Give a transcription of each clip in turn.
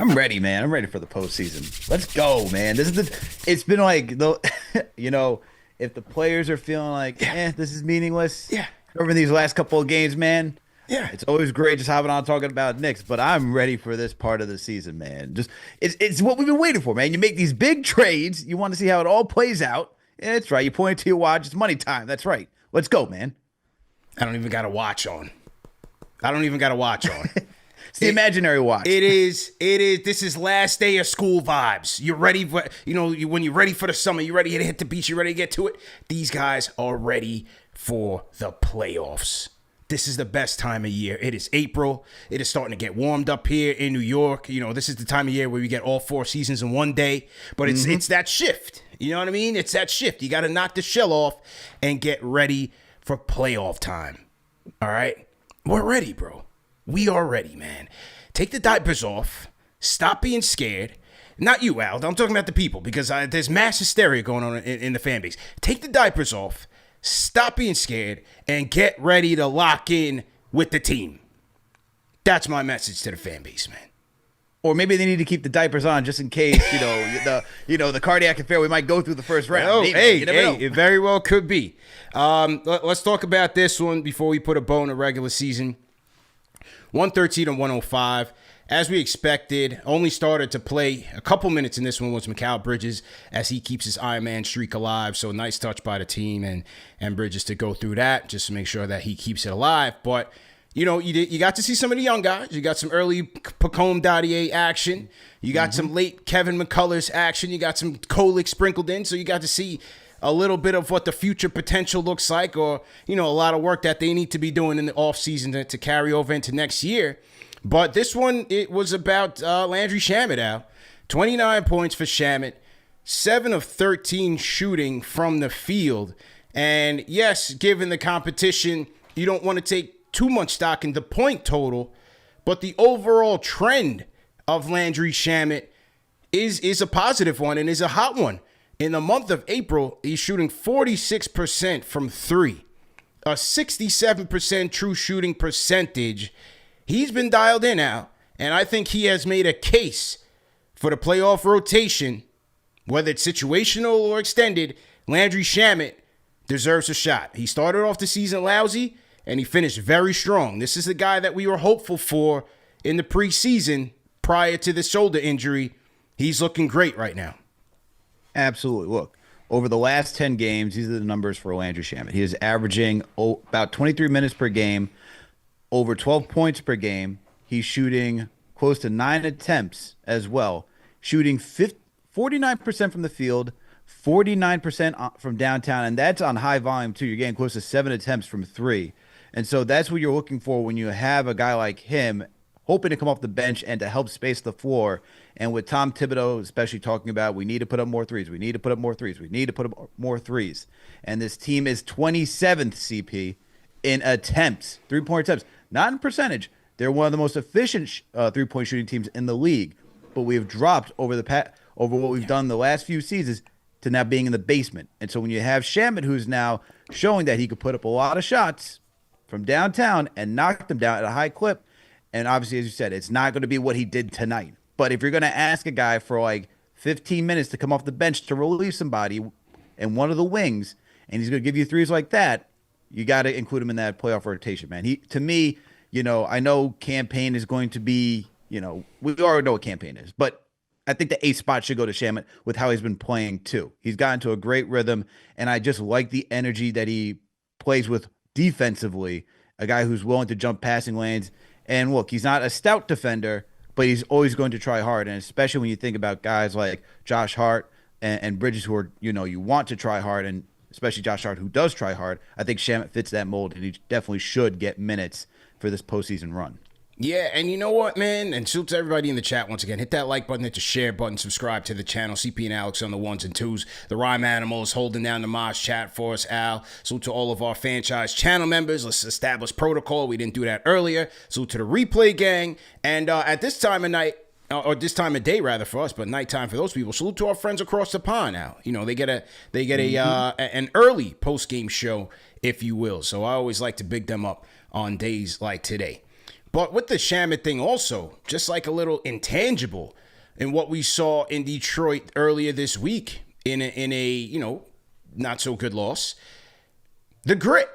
I'm ready, man. I'm ready for the postseason. Let's go, man. It's been like if the players are feeling like, this is meaningless. Yeah. Over these last couple of games, man. Yeah. It's always great just hopping on talking about Knicks, but I'm ready for this part of the season, man. It's what we've been waiting for, man. You make these big trades, you want to see how it all plays out. Yeah, that's right. You point to your watch, it's money time. That's right. Let's go, man. I don't even got a watch on. It's the imaginary watch. It is. This is last day of school vibes. You're ready for, when you're ready for the summer, you're ready to hit the beach, you're ready to get to it. These guys are ready for the playoffs. This is the best time of year. It is April. It is starting to get warmed up here in New York. This is the time of year where we get all 4 seasons in one day. But it's that shift. You know what I mean? It's that shift. You got to knock the shell off and get ready for playoff time. All right? We're ready, bro. We are ready, man. Take the diapers off. Stop being scared. Not you, Al. I'm talking about the people because there's mass hysteria going on in the fan base. Take the diapers off. Stop being scared and get ready to lock in with the team. That's my message to the fan base, man. Or maybe they need to keep the diapers on just in case, the cardiac affair. We might go through the first round. Oh, maybe. It very well could be. Let's talk about this one before we put a bow in the regular season. 113 and 105. As we expected, only started to play a couple minutes in this one was Mikal Bridges as he keeps his Iron Man streak alive. So nice touch by the team and Bridges to go through that just to make sure that he keeps it alive. But, you got to see some of the young guys. You got some early Pacome Dadier action. You got some late Kevin McCullers action. You got some Kolick sprinkled in. So you got to see a little bit of what the future potential looks like or, a lot of work that they need to be doing in the offseason to carry over into next year. But this one, it was about Landry Shamet, Al. 29 points for Shamet, 7 of 13 shooting from the field. And yes, given the competition, you don't want to take too much stock in the point total, but the overall trend of Landry Shamet is a positive one and is a hot one. In the month of April, he's shooting 46% from 3, a 67% true shooting percentage. He's been dialed in now, and I think he has made a case for the playoff rotation, whether it's situational or extended. Landry Shamet deserves a shot. He started off the season lousy, and he finished very strong. This is the guy that we were hopeful for in the preseason prior to the shoulder injury. He's looking great right now. Absolutely. Look, over the last 10 games, these are the numbers for Landry Shamet. He is averaging about 23 minutes per game, over 12 points per game. He's shooting close to 9 attempts as well, shooting 49% from the field, 49% from downtown, and that's on high volume too. You're getting close to 7 attempts from 3. And so that's what you're looking for when you have a guy like him hoping to come off the bench and to help space the floor. And with Tom Thibodeau especially talking about we need to put up more threes, we need to put up more threes, we need to put up more threes. And this team is 27th, CP, in attempts, 3-point attempts. Not in percentage. They're one of the most efficient three-point shooting teams in the league. But we have dropped over what we've done the last few seasons to now being in the basement. And so when you have Shamet, who's now showing that he could put up a lot of shots from downtown and knock them down at a high clip, and obviously, as you said, it's not going to be what he did tonight. But if you're going to ask a guy for like 15 minutes to come off the bench to relieve somebody in one of the wings, and he's going to give you threes like that, you got to include him in that playoff rotation, man. To me, I know campaign is going to be, we already know what campaign is, but I think the 8th spot should go to Shamet with how he's been playing too. He's gotten to a great rhythm, and I just like the energy that he plays with defensively, a guy who's willing to jump passing lanes. And look, he's not a stout defender, but he's always going to try hard, and especially when you think about guys like Josh Hart and Bridges who are, you want to try hard, and especially Josh Hart, who does try hard. I think Shamet fits that mold, and he definitely should get minutes for this postseason run. Yeah, and you know what, man? And salute to everybody in the chat once again. Hit that like button, hit the share button, subscribe to the channel. CP and Alex on the 1s and 2s. The Rhyme Animal is holding down the Moz chat for us, Al. Salute to all of our Fanchise channel members. Let's establish protocol. We didn't do that earlier. Salute to the replay gang. And at this time of night, or this time of day rather for us, but nighttime for those people. Salute to our friends across the pond now. They get an early post-game show, if you will. So I always like to big them up on days like today. But with the Shamet thing also, just like a little intangible in what we saw in Detroit earlier this week in a not so good loss, the grit.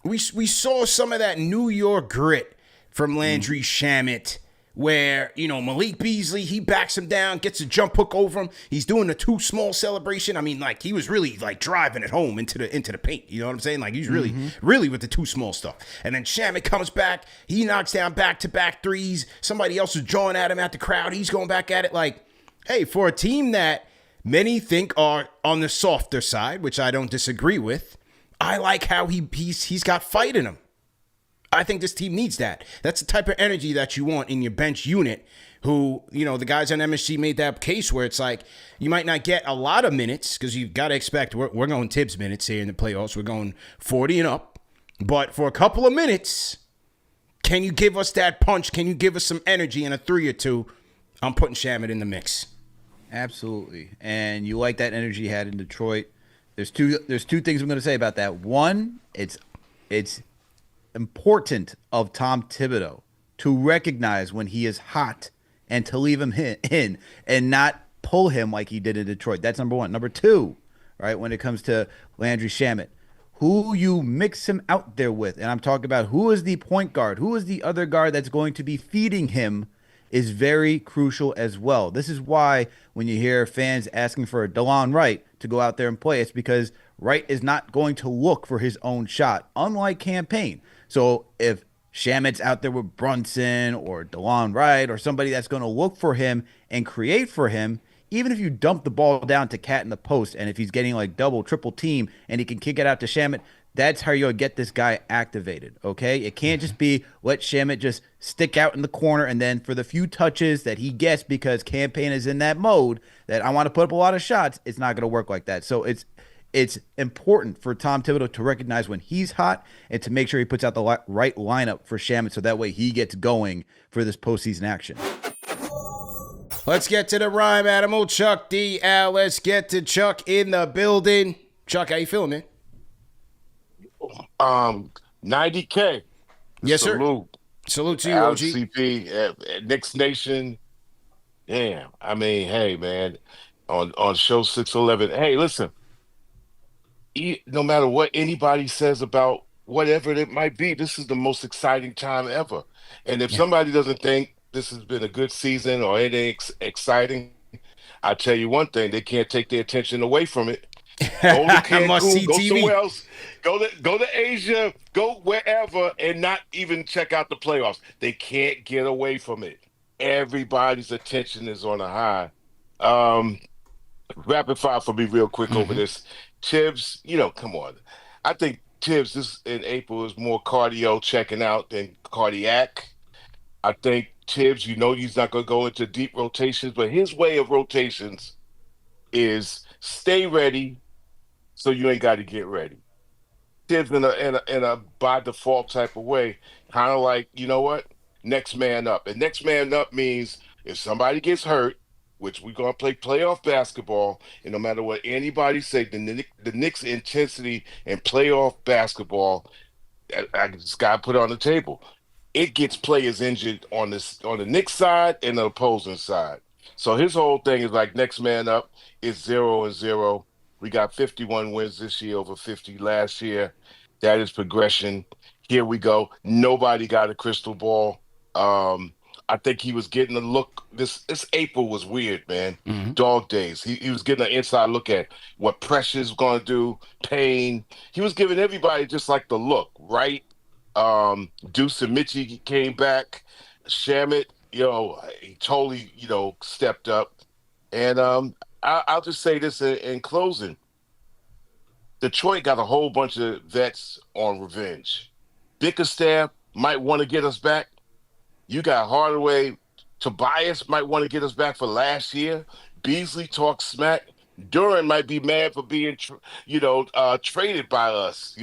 We saw some of that New York grit from Landry Shamet, where Malik Beasley, he backs him down, gets a jump hook over him. He's doing a too small celebration. I mean, like, he was really like driving it home into the paint. You know what I'm saying? Like, he's really with the too small stuff. And then Shamet comes back, he knocks down back-to-back threes. Somebody else is drawing at him at the crowd. He's going back at it. Like, hey, for a team that many think are on the softer side, which I don't disagree with, I like how he's got fight in him. I think this team needs that. That's the type of energy that you want in your bench unit. Who, the guys on MSG made that case where it's like you might not get a lot of minutes because you've got to expect we're going Tibbs minutes here in the playoffs. We're going 40 and up. But for a couple of minutes, can you give us that punch? Can you give us some energy in a 3 or 2? I'm putting Shamet in the mix. Absolutely. And you like that energy he had in Detroit. There's two things I'm going to say about that. One, it's important of Tom Thibodeau to recognize when he is hot and to leave him in and not pull him like he did in Detroit. That's number one. Number two, right, when it comes to Landry Shamet, who you mix him out there with, and I'm talking about who is the point guard, who is the other guard that's going to be feeding him, is very crucial as well. This is why when you hear fans asking for DeLon Wright to go out there and play, it's because Wright is not going to look for his own shot, unlike Campaign. So if Shamet's out there with Brunson or DeLon Wright or somebody that's going to look for him and create for him, even if you dump the ball down to Cat in the post, and if he's getting like double, triple team and he can kick it out to Shamet, that's how you'll get this guy activated, okay? It can't just be let Shamet just stick out in the corner and then for the few touches that he gets because Campaign is in that mode that I want to put up a lot of shots, it's not going to work like that. So it's important for Tom Thibodeau to recognize when he's hot and to make sure he puts out the right lineup for Shamet so that way he gets going for this postseason action. Let's get to the rhyme animal, Chuck D.L. Let's get to Chuck in the building. Chuck, how you feeling, man? 90K. Yes, Salute. sir. Salute to you, OG. CP, Knicks Nation. Damn. I mean, hey, man, on show 611. Hey, listen, no matter what anybody says about whatever it might be, this is the most exciting time ever. And if somebody doesn't think this has been a good season or anything exciting, I tell you one thing, they can't take their attention away from it. Go to Cancun, go somewhere else, go to Asia, go wherever, and not even check out the playoffs. They can't get away from it. Everybody's attention is on a high. Rapid fire for me real quick over this. Tibbs, come on. I think Tibbs this in April is more cardio checking out than cardiac. I think Tibbs, he's not going to go into deep rotations, but his way of rotations is stay ready so you ain't got to get ready. Tibbs in a by default type of way, kind of like, you know what? Next man up. And next man up means if somebody gets hurt, which we're going to play playoff basketball, and no matter what anybody say, the Knicks' intensity in playoff basketball, I just got to put it on the table. It gets players injured on the Knicks side and the opposing side. So his whole thing is like next man up is 0-0. We got 51 wins this year over 50 last year. That is progression. Here we go. Nobody got a crystal ball. I think he was getting a look. This April was weird, man. Dog days. He was getting an inside look at what pressure's going to do, pain. He was giving everybody just like the look, right? Deuce and Mitchie came back. Shamet, he totally, stepped up. And I'll just say this in closing. Detroit got a whole bunch of vets on revenge. Bickerstaff might want to get us back. You got Hardaway. Tobias might want to get us back for last year. Beasley talks smack. Duran might be mad for being, traded by us.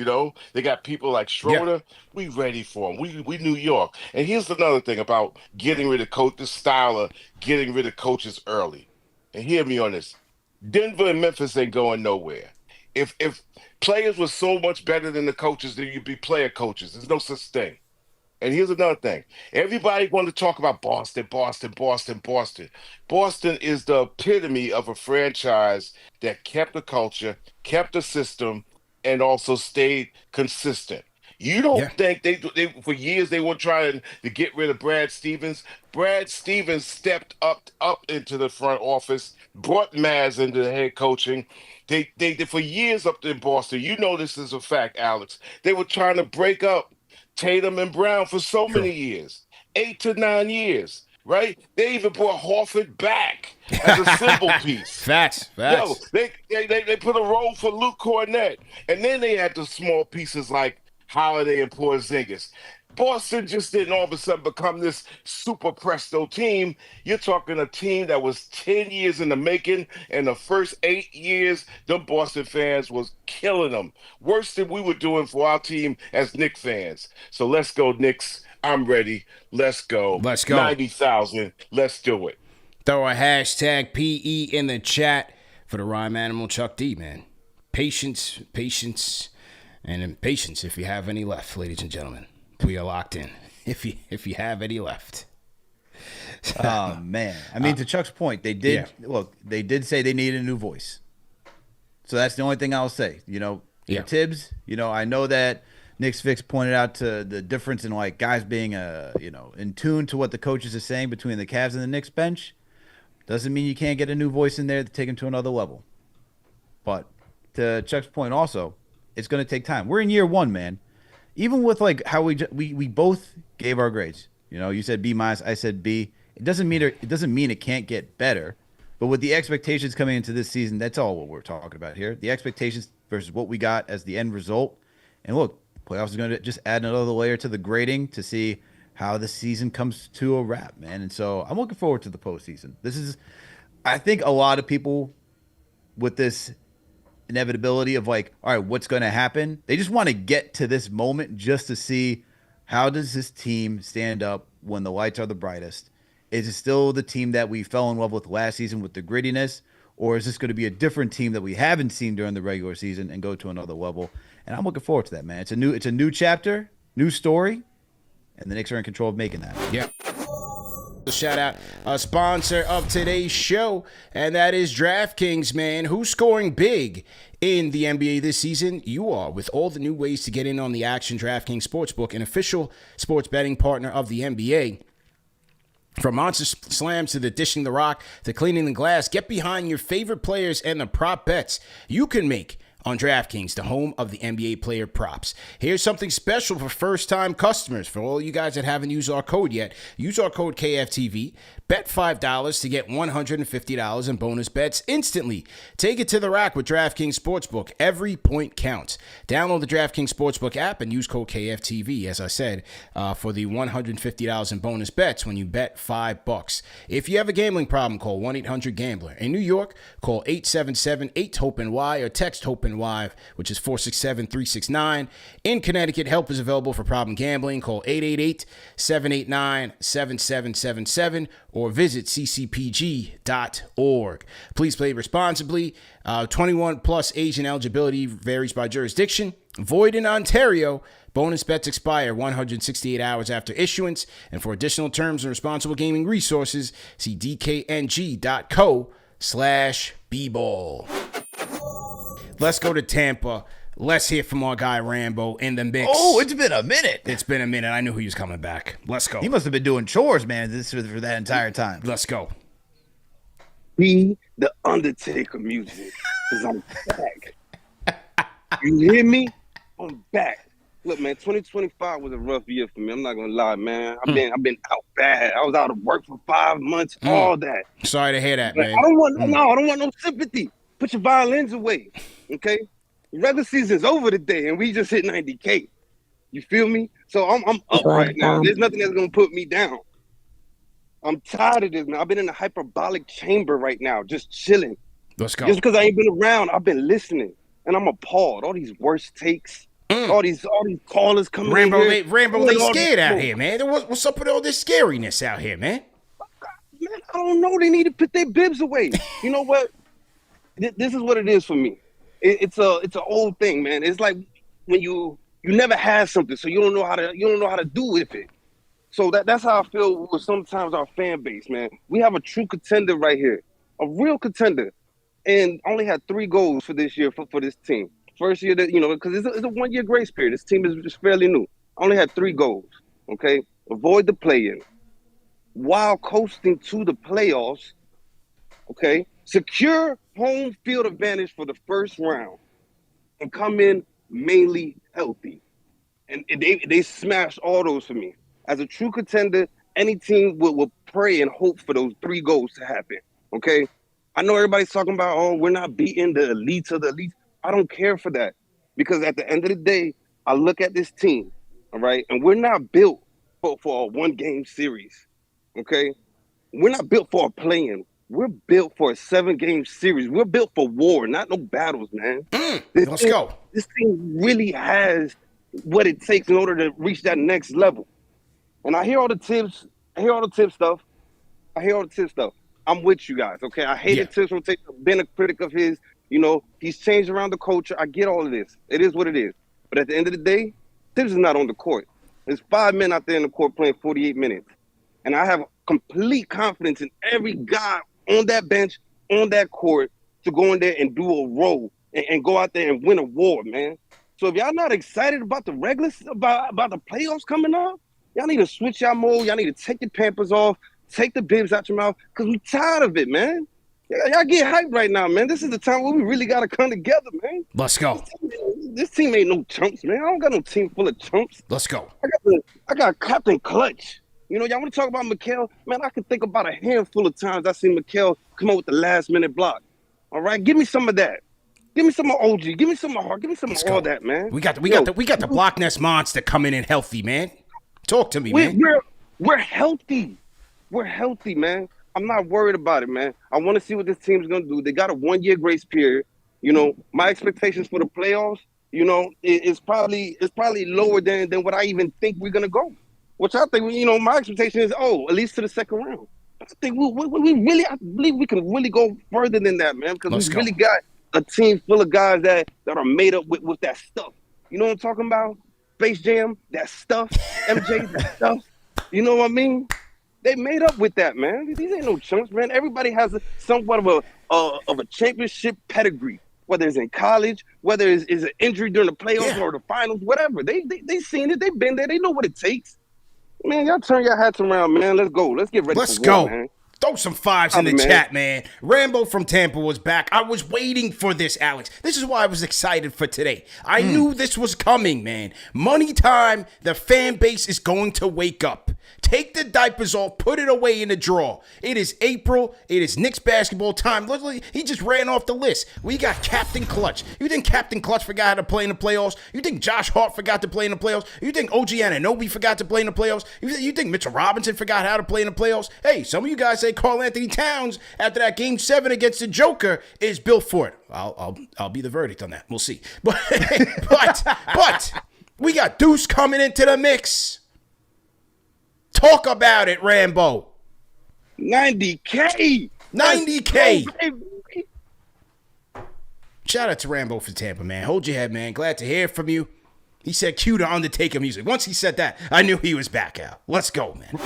They got people like Schroeder. Yeah. We ready for him. We New York. And here's another thing about getting rid of this style of getting rid of coaches early. And hear me on this. Denver and Memphis ain't going nowhere. If players were so much better than the coaches, then you'd be player coaches. There's no such thing. And here's another thing. Everybody want to talk about Boston, Boston, Boston, Boston. Boston is the epitome of a franchise that kept the culture, kept the system, and also stayed consistent. You Yeah. don't think they for years they were trying to get rid of Brad Stevens? Brad Stevens stepped up into the front office, brought Maz into the head coaching. They for years up in Boston. You know this is a fact, Alex. They were trying to break up Tatum and Brown for so True. many years, 8 to 9 years, right? They even brought Horford back as a symbol piece. Facts. Yo, Facts. they put a role for Luke Cornett, and then they had the small pieces like Holiday and Porzingis. Boston just didn't all of a sudden become this super presto team. You're talking a team that was 10 years in the making, and the first 8 years, the Boston fans was killing them. Worse than we were doing for our team as Knicks fans. So let's go, Knicks. I'm ready. Let's go. Let's go. 90,000. Let's do it. Throw a hashtag PE in the chat for the rhyme animal Chuck D, man. Patience, and impatience if you have any left, ladies and gentlemen. We are locked in. If you have any left. Oh man. I mean, to Chuck's point, they did look, they did say they needed a new voice. So that's the only thing I'll say. Tibbs, I know that Knicks Fix pointed out to the difference in like guys being in tune to what the coaches are saying between the Cavs and the Knicks bench. Doesn't mean you can't get a new voice in there to take them to another level. But to Chuck's point also, it's going to take time. We're in year 1, man. Even with like how we both gave our grades. You said B-, I said B. It doesn't mean it can't get better. But with the expectations coming into this season, that's all what we're talking about here. The expectations versus what we got as the end result. And look, playoffs is going to just add another layer to the grading to see how the season comes to a wrap, man. And so I'm looking forward to the postseason. I think a lot of people with this inevitability of like, all right, what's going to happen? They just want to get to this moment just to see how does this team stand up when the lights are the brightest? Is it still the team that we fell in love with last season with the grittiness? Or is this going to be a different team that we haven't seen during the regular season and go to another level? And I'm looking forward to that, man. It's a new chapter, new story, and the Knicks are in control of making that. Yeah. Shout out a sponsor of today's show, and that is DraftKings, man. Who's scoring big in the NBA this season? You are, with all the new ways to get in on the action. DraftKings Sportsbook, an official sports betting partner of the NBA. From monster slams to the dishing the rock to cleaning the glass, get behind your favorite players and the prop bets you can make on DraftKings, the home of the NBA player props. Here's something special for first-time customers. For all you guys that haven't used our code yet, use our code KFTV. Bet $5 to get $150 in bonus bets instantly. Take it to the rack with DraftKings Sportsbook. Every point counts. Download the DraftKings Sportsbook app and use code KFTV, as I said, for the $150 in bonus bets when you bet $5. If you have a gambling problem, call 1-800-GAMBLER. In New York, call 877-8-HOPE-NY or text HOPE-NY, which is 467-369. In Connecticut, help is available for problem gambling. Call 888-789-7777 or visit ccpg.org. Please play responsibly. 21 plus age and eligibility varies by jurisdiction. Void in Ontario. Bonus bets expire 168 hours after issuance. And for additional terms and responsible gaming resources, see dkng.co/bball. Let's go to Tampa. Let's hear from our guy Rambo in the mix. Oh, it's been a minute. It's been a minute. I knew he was coming back. Let's go. He must have been doing chores, man, for that entire time. Let's go. Be the Undertaker music, because I'm back. You hear me? I'm back. Look, man, 2025 was a rough year for me. I'm not gonna lie, man. I've been out bad. I was out of work for 5 months, all that. Sorry to hear that, man. I don't want no sympathy. Put your violins away, okay? The regular season's over today, and we just hit 90K. You feel me? So I'm up right now. There's nothing that's gonna put me down. I'm tired of this now. I've been in a hyperbolic chamber right now, just chilling. Let's go. Just because I ain't been around, I've been listening, and I'm appalled. All these worst takes, all these callers coming in here. Rambo, they scared out here, man. What's up with all this scariness out here, man? Man, I don't know. They need to put their bibs away. You know what? This is what it is for me. It's an old thing, man. It's like when you You never had something, so you don't know how to do with it. So that's how I feel with sometimes our fan base, man. We have a true contender right here, a real contender, and only had 3 goals for this year for this team. First year that because it's a 1-year grace period. This team is just fairly new. Only had 3 goals. Okay, avoid the play-in while coasting to the playoffs. Okay, secure home field advantage for the first round and come in mainly healthy. And they smashed all those for me. As a true contender, any team will pray and hope for those 3 goals to happen. Okay, I know everybody's talking about, oh, we're not beating the elites of the elites. I don't care for that, because at the end of the day, I look at this team, all right, and we're not built for a 1-game series. Okay, we're not built for a play-in. We're built for a 7-game series. We're built for war, not no battles, man. Let's go. This team really has what it takes in order to reach that next level. And I hear all the tips. I hear all the tip stuff. I'm with you guys, okay? I hated Tips rotation. Been a critic of his. He's changed around the culture. I get all of this. It is what it is. But at the end of the day, Tips is not on the court. There's 5 men out there in the court playing 48 minutes. And I have complete confidence in every guy on that bench, on that court, to go in there and do a role and go out there and win a war, man. So if y'all not excited about the about the playoffs coming up, y'all need to switch y'all mode. Y'all need to take your Pampers off, take the bibs out your mouth, because we tired of it, man. Y'all get hyped right now, man. This is the time where we really got to come together, man. Let's go. This team ain't no chumps, man. I don't got no team full of chumps. Let's go. I got Captain Clutch. Y'all want to talk about Mikal? Man, I can think about a handful of times I seen Mikal come up with the last-minute block. All right? Give me some of that. Give me some of OG. Give me some of Hart. Give me some of all that, man. We got the Block Nest monster coming in healthy, man. Talk to me, man. We're healthy. We're healthy, man. I'm not worried about it, man. I want to see what this team's going to do. They got a 1-year grace period. My expectations for the playoffs, it's probably lower than what I even think we're going to go. Which I think, my expectation is, at least to the second round. I think I believe we can really go further than that, man, because we really got a team full of guys that are made up with that stuff. You know what I'm talking about? Space Jam, that stuff. MJ, that stuff. You know what I mean? They made up with that, man. These ain't no chumps, man. Everybody has somewhat of a championship pedigree, whether it's in college, whether it's an injury during the playoffs or the finals, whatever. They seen it. They've been there. They know what it takes. Man, y'all turn your hats around, man. Let's go. Let's get ready. Let's for go. war, man. Throw some 5s in the chat, man. Rambo from Tampa was back. I was waiting for this, Alex. This is why I was excited for today. I knew this was coming, man. Money time. The fan base is going to wake up. Take the diapers off. Put it away in the drawer. It is April. It is Knicks basketball time. Literally, he just ran off the list. We got Captain Clutch. You think Captain Clutch forgot how to play in the playoffs? You think Josh Hart forgot to play in the playoffs? You think OG Anunoby forgot to play in the playoffs? You think Mitchell Robinson forgot how to play in the playoffs? Hey, some of you guys say Karl Anthony Towns after that Game 7 against the Joker is built for it. I'll be the verdict on that. We'll see. But we got Deuce coming into the mix. Talk about it, Rambo. 90K. 90K. Shout out to Rambo for Tampa, man. Hold your head, man. Glad to hear from you. He said cue the Undertaker music. Once he said that, I knew he was back out. Let's go, man.